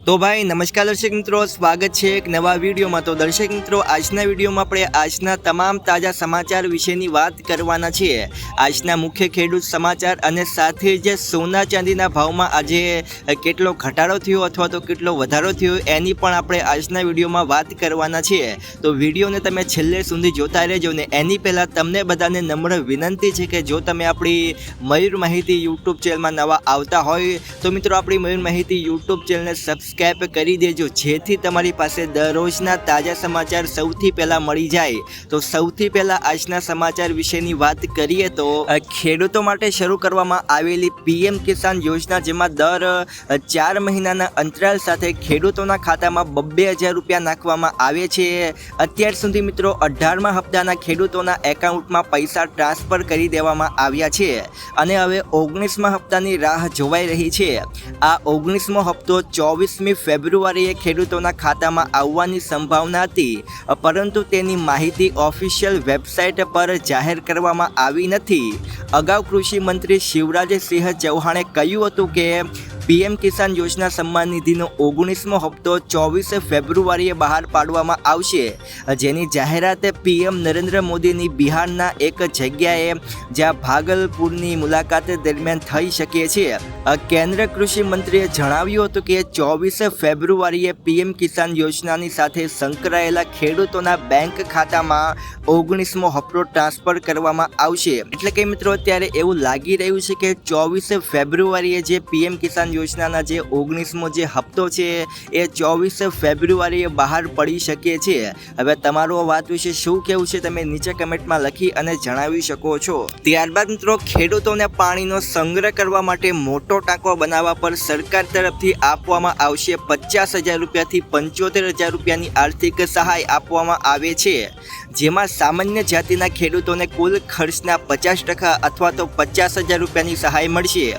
तो भाई नमस्कार दर्शक मित्रों, स्वागत है एक नवा वीडियो में। तो दर्शक मित्रों, आजना वीडियो में अपने आजना तमाम ताजा समाचार विषयनी बात करवाना छे। आजना मुख्य खेडूत समाचार अने साथे ज सोना चांदीना भावमां आजे केटलो घटाडो थयो अथवा तो केटलो वधारो थयो एनी पण आपणे आजना विडियो में बात करवाना छे। तो विडियोने तमे छेल्ले सुधी जोता रहेजो ने एनी पहेला तमने बधाने नम्र विनंती छे के जो तमे आपणी मयूर माहिती यूट्यूब चेनल में नवा आवता होय तो मित्रों आपणी मयूर माहिती यूट्यूब चेनल सब्सक्राइब करी देजो, जेथी तमारी पासे दररोजना ताजा समाचार सौथी पहला मળી જાય। तो सौथी पहला आजना समाचार विषयनी बात करिए तो खेडूतो माटे शरू करवामां आवेली पीएम किसान योजना, जेमां दर 4 महीनाना अंतराल साथे खेडूतोना खातामां 2,000 रुपया नाखवामां आवे छे। અત્યાર સુધી મિત્રો 18મા હપ્તાના ખેડૂતોના એકાઉન્ટમાં પૈસા ટ્રાન્સફર કરી દેવામાં આવ્યા છે અને હવે 19મા હપ્તાની રાહ જોવાઈ રહી છે। આ 19મો હપ્તો 24મી ફેબ્રુઆરીએ ખેડૂતોના ખાતામાં આવવાની સંભાવના હતી, પરંતુ તેની માહિતી ઓફિશિયલ વેબસાઇટ પર જાહેર કરવામાં આવી નથી। અગાઉ કૃષિ મંત્રી શિવરાજસિંહ ચૌહાણે કહ્યું હતું કે पीएम किसान योजना सम्मान निधिनो 19मो हप्तो 24 फेब्रुआरीए बहार पाडवामां आवशे, जेनी जाहेरात पीएम नरेंद्र मोदीनी बिहारना एक जग्याए ज्यां भागलपुरनी मुलाकात दरमियान थई शके छे। केंद्र कृषि मंत्रीए जणाव्युं हतुं के 24 फेब्रुआरीए पीएम किसान योजनानी साथे संकळायेला खेडूतोना बैंक खातामां 19मो हप्तो ट्रांसफर करवामां आवशे। एटले के मित्रों अत्यारे एवुं लागी रह्युं छे के 24 फेब्रुआरीए जे पीएम किसान योजनाना जे 19मो जे हप्तो छे ए 24 फेब्रुआरीए बहार पड़ी शके छे। हवे तमारो वात विषे शुं कहेवुं छे तमे नीचे कमेंटमां लखी अने जणावी शको छो। त्यारबाद मित्रों, खेडूतोने पाणीनो संग्रह करवा माटे मोटो टांको बनाववा पर सरकार तरफथी आपवामां आवशे 50,000 रुपयाथी 75,000 रुपयानी आर्थिक सहाय आपवामां आवे छे, जेमां सामान्य जातिना खेडूतोने कुल खर्चना 50% अथवा तो 50,000 रुपयानी सहाय मळशे,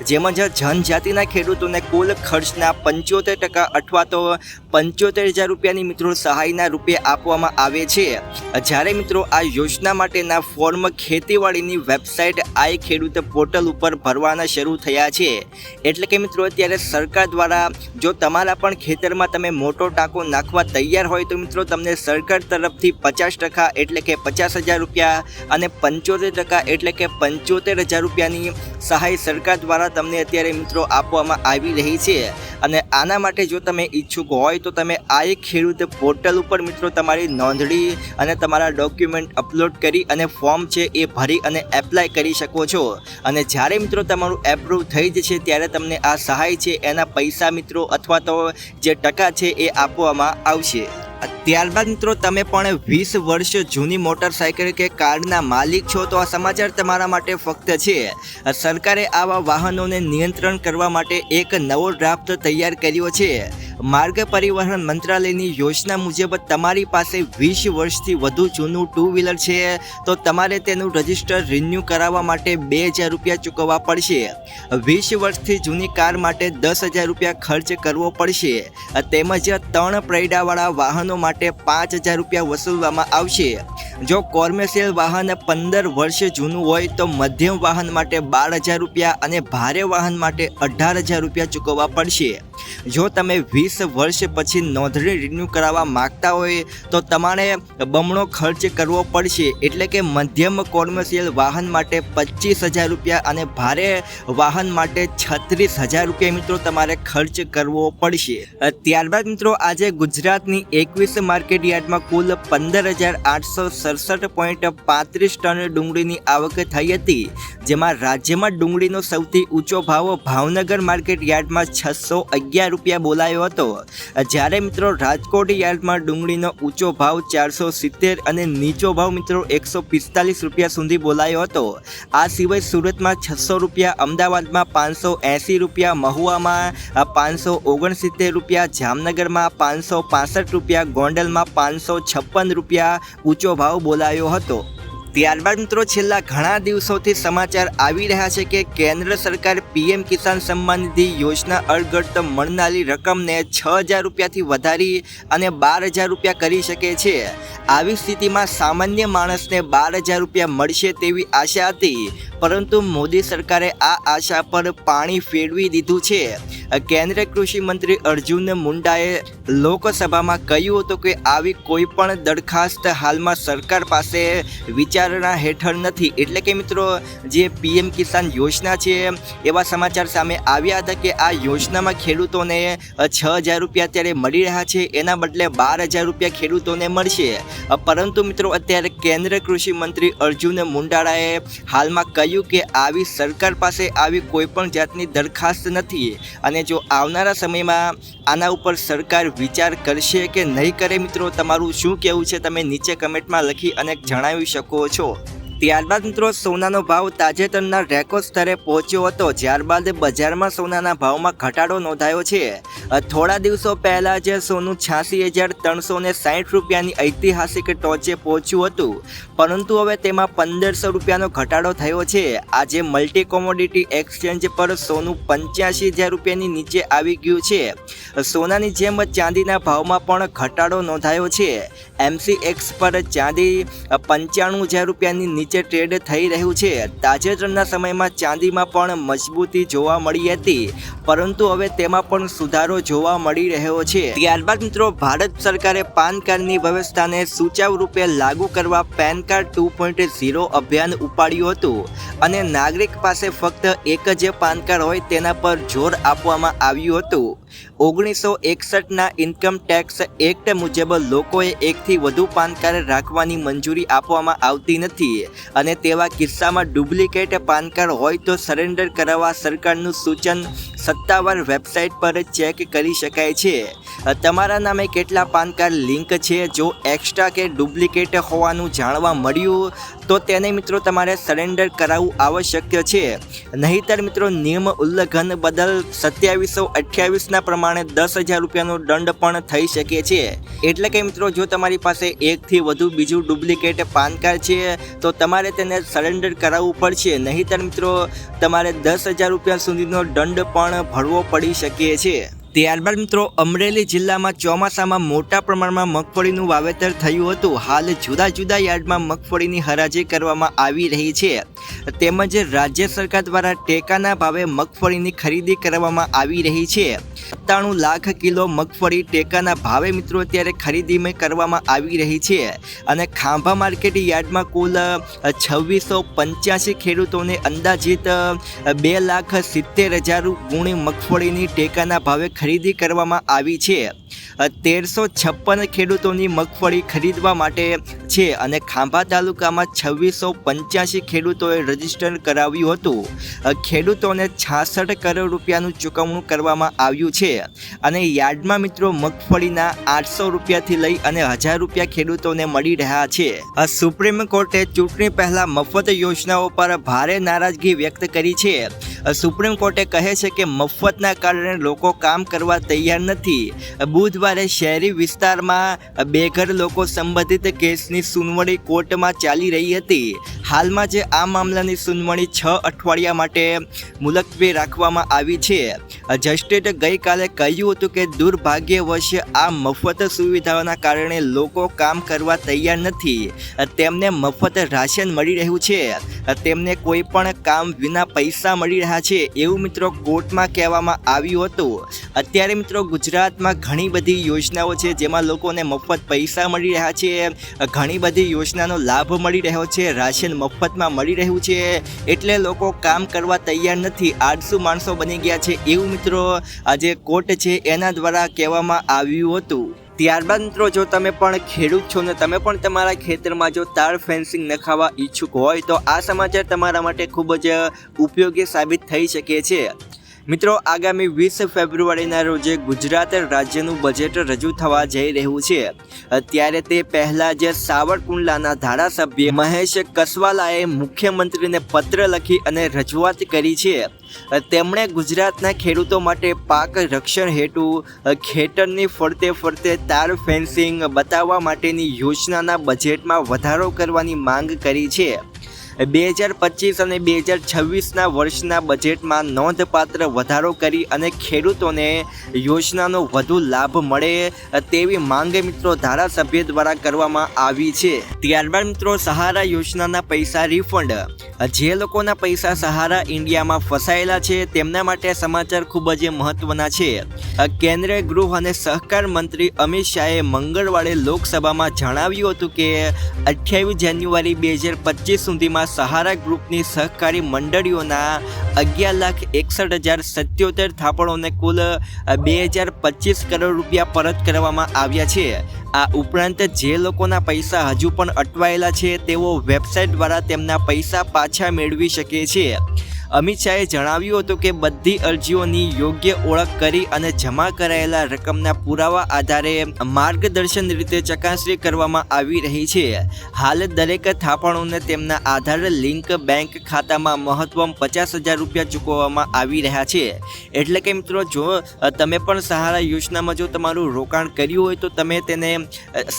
जेमां जनजातिना खेडूतोने कुल खर्चना 75% अथवा तो 75,000 रुपयानी मित्रों सहायना रूपे आपवामां आवे छे। ज्यारे मित्रों आ योजना माटेना फॉर्म खेतीवाड़ीनी वेबसाइट आय खेडूत पोर्टल उपर भरवाना शरू थया छे। एटले के मित्रों अत्यारे सरकार द्वारा जो तमारा पण खेतरमां तमे मोटो टांको नाखवा तैयार होय तो मित्रों तमने सरकार तरफथी 50% एटले के 50,000 रुपया अने 75% एटले के 75,000 रुपयानी सहाय सरकार द्वारा तमने अत्यारे मित्रों आपवामां आवी रही छे। अने आना माटे जो तमे इच्छुक होय तो तमे आय खेडूत पोर्टल उपर मित्रों तमारी नोंधणी अने तमारा डॉक्यूमेंट अपलोड करी अने फॉर्म छे ए भरी अने एप्लाय करी शको छो। अने ज्यारे मित्रों तमारुं एप्रूव थई जशे त्यारे तमने आ सहाय छे एना पैसा मित्रों अथवा तो जे टका छे ए आपवामां आवशे। त्यारबाद मित्रों तमे पण 20 वर्ष जूनी मोटरसाइकल के कारना मालिक छो तो आ समाचार तमारा माटे फक्त छे। सरकारे आवा वाहनोने नियंत्रण करवा माटे एक नवो ड्राफ्ट तैयार कर्यो छे। मार्ग परिवहन मंत्रालयनी योजना मुजब तमारी पासे 20 वर्षथी वधु जूनुं टू व्हीलर छे तो तमारे तेनुं रजिस्टर रिन्यू करावा माटे 2,000 रुपया चूकववा पड़शे। 20 वर्षथी जूनी कार माटे 10,000 रुपया खर्च करवो पड़शे। तेमज 3 पૈડાવાળા वाहनों माटे 5,000 रुपया वसूलवामां आवशे। जो कॉमर्शियल वाहन 15 वर्ष जूનું होय तो मध्यम वाहन माटे 12,000 रुपया अने भारे वाहन माटे 18,000 रुपया चूकववा पड़शे। जो तमे 20 वर्ष पछी नोंधणी रिन्यू करावा मागता होय तो तमारे बमणो खर्च करवो पड़शे। एटले के मध्यम कॉमर्शियल वाहन माटे 25,000 रुपया अने भारे वाहन माटे 36,000 रुपया मित्रों तमारे खर्च करवो पड़शे। त्यारबाद मित्रों आज गुजरातनी 21 मार्केट यार्डमां कुल 15,867.35 टन डूंगळीनी आवक थई हती, जेमां राज्यमां डूंगळीनो सौथी ऊंचो भाव भावनगर मार्केट यार्डमां 611 रुपया बोलायो हतो, ज्यारे मित्रों राजकोट यार्डमां डूंगळीनो ऊंचो भाव 470 अने नीचो भाव मित्रों 145 रुपया सुधी बोलायो हतो। आ सिवाय सूरतमां 600 रुपया, अमदावादमां 580 रुपया, महुआमां 569 रुपया, जामनगरमां 565 रुपया, गोंडलमां 556 रुपया ऊंचो भाव बोलायो हतो। ત્યારબાદ મિત્રો છેલ્લા ઘણા દિવસોથી સમાચાર આવી રહ્યા છે કે કેન્દ્ર સરકાર પીએમ કિસાન સન્માન નિધિ યોજના અંતર્ગત મળનારી રકમને 6,000 રૂપિયાથી વધારી અને 12,000 રૂપિયા કરી શકે છે. આવી સ્થિતિમાં સામાન્ય માણસને 12,000 રૂપિયા મળશે તેવી આશા હતી, પરંતુ મોદી સરકારે આ આશા પર પાણી ફેરવી દીધું છે. કેન્દ્રીય કૃષિ મંત્રી અર્જુન મુંડાએ લોકસભામાં કહ્યું હતું કે આવી કોઈ પણ દરખાસ્ત હાલમાં સરકાર પાસે વિચારણા હેઠળ નથી. એટલે કે મિત્રો જે પીએમ કિસાન યોજના છે એવા સમાચાર સામે આવ્યા હતા કે આ યોજનામાં ખેડૂતોને 6,000 રૂપિયા અત્યારે મળી રહ્યા છે, એના બદલે 12,000 રૂપિયા ખેડૂતોને મળશે. પરંતુ મિત્રો અત્યારે કેન્દ્રીય કૃષિ મંત્રી અર્જુન મુંડાએ હાલમાં કહ્યું કે આવી સરકાર પાસે આવી કોઈ પણ જાતની દરખાસ્ત નથી અને જો આવનારા સમયમાં આના ઉપર સરકાર વિચાર કરશે કે નહીં કરે. મિત્રો તમારું શું કહેવું છે તમે નીચે કમેન્ટમાં લખી અને જણાવી શકો છો. ત્યારબાદ મિત્રો સોનાનો ભાવ તાજેતરના રેકોર્ડ સ્તરે પહોંચ્યો હતો, ત્યારબાદ બજારમાં સોનાના ભાવમાં ઘટાડો નોંધાયો છે. થોડા દિવસો પહેલાં જ સોનું 86,360 રૂપિયાની ઐતિહાસિક ટોચે પહોંચ્યું હતું, પરંતુ હવે તેમાં 1,500 રૂપિયાનો ઘટાડો થયો છે. આજે મલ્ટી કોમોડિટી એક્સચેન્જ પર સોનું 85,000 રૂપિયાની નીચે આવી ગયું છે. સોનાની જેમ ચાંદીના ભાવમાં પણ ઘટાડો નોંધાયો છે. MCX પર ચાંદી 95,000 રૂપિયાની નીચે ટ્રેડ થઈ રહ્યું છે. તાજેતરના સમયમાં ચાંદીમાં પણ મજબૂતી જોવા મળી હતી, પરંતુ હવે તેમાં પણ સુધારો જોવા મળી રહ્યો છે. ત્યારબાદ મિત્રો ભારત સરકારે પાન કાર્ડની વ્યવસ્થાને સુચારુ રૂપે લાગુ કરવા પેન કાર્ડ 2.0 અભિયાન ઉપાડ્યું હતું અને નાગરિક પાસે ફક્ત એક જ પાન કાર્ડ હોય તેના પર જોર આપવામાં આવ્યું હતું. 1961ના ઇન્કમ ટેક્સ એક્ટ મુજબ લોકોએ એકથી વધુ પાન કાર્ડ રાખવાની મંજૂરી આપવામાં આવતી નથી અને તેવા કિસ્સામાં ડુપ્લિકેટ પાન કાર્ડ હોય તો સરેન્ડર કરાવવા સરકારનું સૂચન સત્તાવાર વેબસાઇટ પર ચેક કરી શકાય છે. તમારા નામે કેટલા પાન કાર્ડ લિંક છે, જો એક્સ્ટ્રા કે ડુપ્લિકેટ હોવાનું જાણવા મળ્યું તો તેને મિત્રો તમારે સરેન્ડર કરાવવું આવશ્યક છે. નહીંતર મિત્રો નિયમ ઉલ્લંઘન બદલ 2728ના પ્રમાણે 10,000 રૂપિયાનો દંડ પણ થઈ શકે છે. એટલે કે મિત્રો જો તમારી પાસે એકથી વધુ બીજું ડુપ્લિકેટ પાન કાર્ડ છે તો તમારે તેને સરેન્ડર કરાવવું પડશે, નહીંતર મિત્રો તમારે 10,000 રૂપિયા સુધીનો દંડ પણ ભરવો પડી શકે છે. ત્યારબાદ મિત્રો અમરેલી જિલ્લામાં ચોમાસામાં મોટા પ્રમાણમાં મગફળીનું વાવેતર થયું હતું. હાલ જુદા જુદા યાર્ડમાં મગફળીની હરાજી કરવામાં આવી રહી છે, તેમજ રાજ્ય સરકાર દ્વારા ટેકાના ભાવે મગફળીની ખરીદી કરવામાં આવી રહી છે. 97 લાખ કિલો મગફળી ટેકાના ભાવે મિત્રો અત્યારે ખરીદી કરવામાં આવી રહી છે અને ખાંભા માર્કેટ યાર્ડમાં કુલ 2685 ખેડૂતોને અંદાજિત 2,70,000 ગુણી મગફળીની ટેકાના ભાવે ખરીદી કરવામાં આવી છે. 1356 ખેડૂતોની મગફળી ખરીદવા માટે છે અને ખાંભા તાલુકામાં 2685 ખેડૂતોએ રજીસ્ટર કરાવ્યું હતું. ખેડૂતોને 66 કરોડ રૂપિયાનું ચૂકવણું કરવામાં આવ્યું છે અને યાર્ડમાં મિત્રો મગફળીના 800 રૂપિયાથી લઈ અને 1000 રૂપિયા ખેડૂતોને મળી રહ્યા છે. સુપ્રીમ કોર્ટે ચૂંટણી પહેલા મફત યોજનાઓ પર ભારે નારાજગી વ્યક્ત કરી છે. સુપ્રીમ કોર્ટે કહે છે કે મફતના કારણે લોકો કામ કરવા તૈયાર નથી. બુધવારે શહેરી વિસ્તારમાં બેઘર લોકો સંબંધિત કેસની સુનાવણી કોર્ટમાં ચાલી રહી હતી. હાલમાં જે આ મામલાની સુનાવણી 6 અઠવાડિયા માટે મુલતવી રાખવામાં આવી છે. જસ્ટિસે ગઈકાલે કહ્યું હતું કે દુર્ભાગ્યવશ આ મફત સુવિધાઓના કારણે લોકો કામ કરવા તૈયાર નથી. તેમને મફત રાશન મળી રહ્યું છે, તેમને કોઈ પણ કામ વિના પૈસા મળી રહ્યા છે, એવું મિત્રો કોર્ટમાં કહેવામાં આવ્યું હતું. અત્યારે મિત્રો ગુજરાતમાં ઘણી બધી યોજનાઓ છે જેમાં લોકોને મફત પૈસા મળી રહ્યા છે, ઘણી બધી યોજનાનો લાભ મળી રહ્યો છે, રાશન મફતમાં મળી રહ્યું છે, એટલે લોકો કામ કરવા તૈયાર નથી, આળસુ માણસો બની ગયા છે, એવું મિત્રો આજે કોર્ટ છે એના દ્વારા કહેવામાં આવ્યું હતું. ત્યારબાદ મિત્રો જો તમે પણ ખેડૂત છો ને તમે પણ તમારા ખેતરમાં જો તાર ફેન્સિંગ નખાવવા ઈચ્છુક હોય તો આ સમાચાર તમારા માટે ખૂબ જ ઉપયોગી સાબિત થઈ શકે છે. મિત્રો આગામી 20 ફેબ્રુઆરીના રોજે ગુજરાત રાજ્યનું બજેટ રજૂ થવા જઈ રહ્યું છે. ત્યારે તે પહેલા જ સાવરકુંડલાના ધારાસભ્ય મહેશ કસવાલાએ મુખ્યમંત્રીને પત્ર લખી અને રજૂઆત કરી છે. તેમણે ગુજરાતના ખેડૂતો માટે પાક રક્ષણ હેતુ ખેતરની ફરતે તાર ફેન્સિંગ બતાવવા માટેની યોજનાના બજેટમાં વધારો કરવાની માંગ કરી છે. 2025 અને 2026ના વર્ષના બજેટમાં નોંધપાત્ર વધારો કરી અને ખેડૂતોને યોજનાનો વધુ લાભ મળે તેવી માંગ મિત્રો ધારાસભ્ય દ્વારા કરવામાં આવી છે. ત્યારબાદ મિત્રો સહારા યોજનાના પૈસા રિફંડ. જે લોકોના પૈસા સહારા ઇન્ડિયામાં ફસાયેલા છે તેમના માટે સમાચાર ખૂબ જ મહત્વના છે. કેન્દ્રીય ગૃહ અને સહકાર મંત્રી અમિત શાહે મંગળવારે લોકસભામાં જણાવ્યું હતું કે 28 જાન્યુઆરી 2025 સુધીમાં સહારા ગ્રુપની સહકારી મંડળીઓના 11,61,077 થાપણોને કુલ 2,025 કરોડ રૂપિયા પરત કરવામાં આવ્યા છે. આ ઉપરાંત જે લોકોના પૈસા હજુ પણ અટવાયેલા છે તેઓ વેબસાઇટ દ્વારા તેમના પૈસા પાછા મેળવી શકે છે. અમિત શાહે જણાવ્યું હતું કે બધી અરજીઓની યોગ્ય ઓળખ કરી અને જમા કરાયેલા રકમના પુરાવા આધારે માર્ગદર્શન રીતે ચકાસણી કરવામાં આવી રહી છે. હાલ દરેક થાપણોને તેમના આધાર લિંક બેંક ખાતામાં મહત્તમ 50,000 રૂપિયા ચૂકવવામાં આવી રહ્યા છે. એટલે કે મિત્રો જો તમે પણ સહારા યોજનામાં જો તમારું રોકાણ કર્યું હોય તો તમે તેને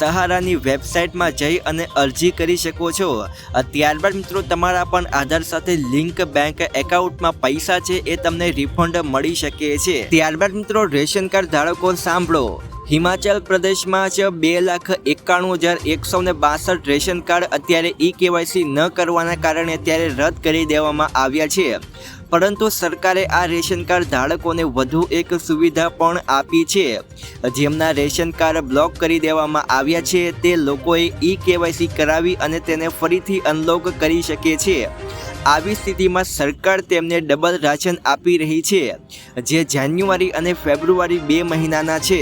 સહારાની વેબસાઇટમાં જઈ અને અરજી કરી શકો છો. ત્યારબાદ મિત્રો તમારા પણ આધાર સાથે લિંક બેંક એકાઉન્ટમાં પૈસા છે એ તમને રિફંડ મળી શકે છે. ત્યારબાદ મિત્રો રેશન કાર્ડ ધારકો સાંભળો. હિમાચલ પ્રદેશમાં જ 2,91,162 રેશન કાર્ડ અત્યારે KYC ન કરવાના કારણે અત્યારે રદ કરી દેવામાં આવ્યા છે. પરંતુ સરકારે આ રેશન કાર્ડ ધારકોને વધુ એક સુવિધા પણ આપી છે. જેમના રેશન કાર્ડ બ્લોક કરી દેવામાં આવ્યા છે તે લોકોએ KYC કરાવી અને તેને ફરીથી અનલોક કરી શકે છે. આવી સ્થિતિમાં સરકાર તેમને ડબલ રાશન આપી રહી છે, જે જાન્યુઆરી અને ફેબ્રુઆરી 2 મહિનાના છે.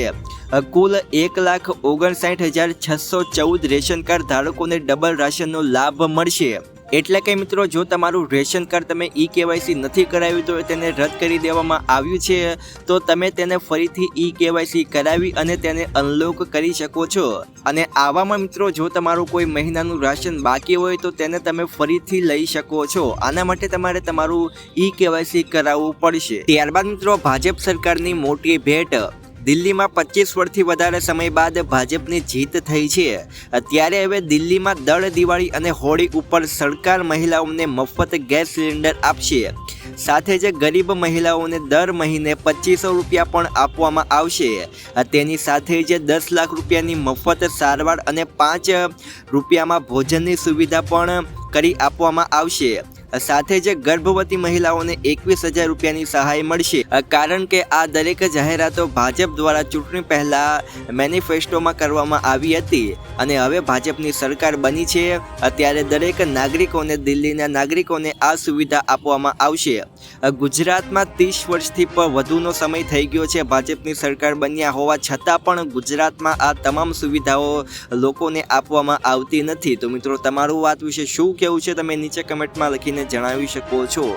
કુલ 1,59,614 રેશન કાર્ડ ધારકોને ડબલ રાશનનો લાભ મળશે. એટલે કે મિત્રો જો તમારું રેશન કાર્ડ તમે KYC નથી કરાવ્યું તો તેને રદ કરી દેવામાં આવ્યું છે, તો તમે તેને ફરીથી KYC કરાવી અને તેને અનલોક કરી શકો છો. અને આવામાં મિત્રો જો તમારું કોઈ મહિનાનું રાશન બાકી હોય તો તેને તમે ફરીથી લઈ શકો છો. આના માટે તમારે તમારું KYC કરાવવું પડશે. ત્યારબાદ મિત્રો ભાજપ સરકારની મોટી ભેટ. દિલ્હીમાં 25 વર્ષથી વધારે સમય બાદ ભાજપની જીત થઈ છે. ત્યારે હવે દિલ્હીમાં દર દિવાળી અને હોળી ઉપર સરકાર મહિલાઓને મફત ગેસ સિલિન્ડર આપશે. સાથે જ ગરીબ મહિલાઓને દર મહિને 2,500 રૂપિયા પણ આપવામાં આવશે. તેની સાથે જ 10 લાખ રૂપિયાની મફત સારવાર અને 5 રૂપિયામાં ભોજનની સુવિધા પણ કરી આપવામાં આવશે. સાથે જ ગર્ભવતી મહિલાઓને 21,000 રૂપિયાની સહાય મળશે. કારણ કે આ દરેક જાહેરાતો ભાજપ દ્વારા ચૂંટણી પહેલા મેનિફેસ્ટોમાં કરવામાં આવી હતી અને હવે ભાજપની સરકાર બની છે. ત્યારે દરેક નાગરિકોને દિલ્હીના નાગરિકોને આ સુવિધા આપવામાં આવશે. ગુજરાતમાં 30 વર્ષથી પણ વધુનો સમય થઈ ગયો છે ભાજપની સરકાર બન્યા હોવા છતાં પણ ગુજરાતમાં આ તમામ સુવિધાઓ લોકોને આપવામાં આવતી નથી. તો મિત્રો તમારું વાત વિશે શું કહેવું છે તમે નીચે કમેન્ટમાં લખીને જણાવી શકો છો.